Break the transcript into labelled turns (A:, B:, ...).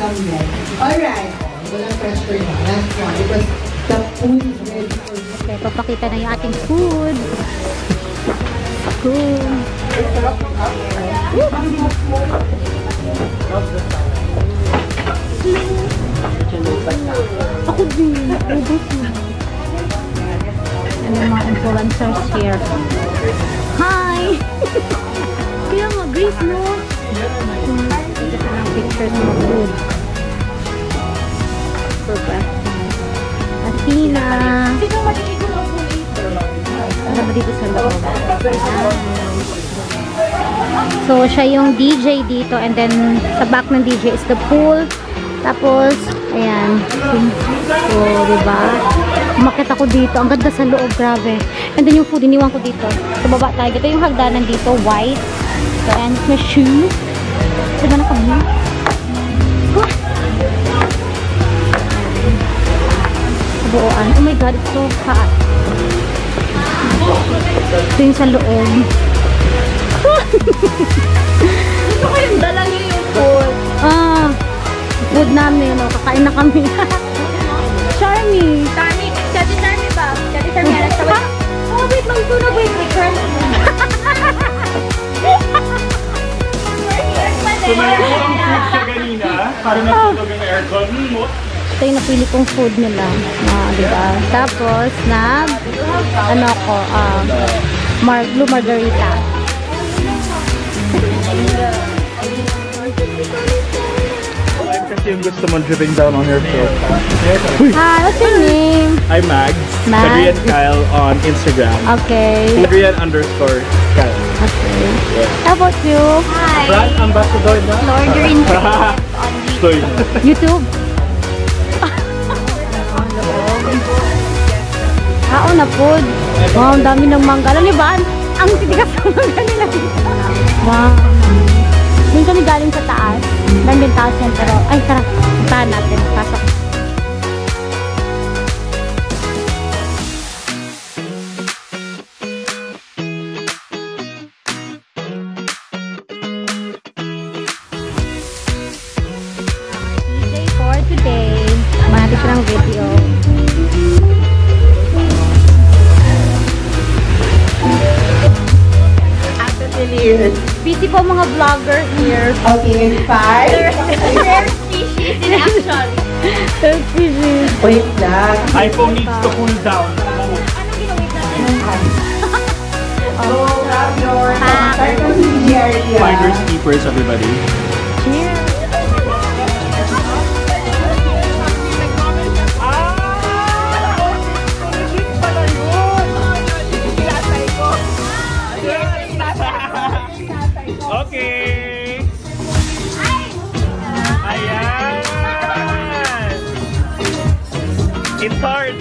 A: lang yan. Alright. Walang pressure na. Last one. Because the food is ready for you.
B: Okay, papakita na yung ating food. Cool. Ako din. Ano yung mga influencers here? Hi! Kaya mga Grace, no? Pictures ng food. Super. Athena. Ano ba dito sa loob? So, siya yung DJ dito. And then, sa back ng DJ is the pool. Tapos, ayan. So, diba? Umakit ako dito. Ang ganda sa loob. Grabe. And then, yung food, iniwan ko dito. Sa baba tayo. Ito yung hagdanan dito. White. So, and my shoe. Diba na kami? Buuan. Oh my God, it's so hot. Ito yung sa loob.
C: Gusto ko yung dala niyo yung food.
B: Food namin. No? Kakain na kami. Charmy.
C: Charmy. Chati Charmy ba? Chati Charmy. Oh, wait. Magtunog. Wait.
D: Tumayo ang food siya kanina. Para natulog ang aircon mo.
B: Ito yung napili kong food nila. Diba? Tapos, blue margarita.
D: Kasi yung gusto mo dripping down on your throat.
B: Hi, what's your name?
D: I'm Mags.
B: Mags.
D: Adrian Kyle on Instagram.
B: Okay.
D: Adrian_Kyle.
B: Okay. How about you?
C: Hi.
D: Brand ambassador na?
C: Lord, you're in on
B: YouTube? Na food. Wow, ang dami ng mangga. Alam niyo ba? Ang titigas ng mangga nila dito. Wow. Doon kami galing sa taas. Doon din taas yan. Pero, ay, tara. Puntahan natin. Pasok. DJ for today. Manati siya ng video. Busy po mga vlogger here.
A: Okay, 5.
C: rare species in action.
B: Rare species.
A: Wait lang.
D: iPhone needs to cool down.
C: Anong ginawin natin?
A: So, grab your circumcision area.
D: Finders keepers, everybody.
B: Cheers.
D: Okay. Ayan. It's hard.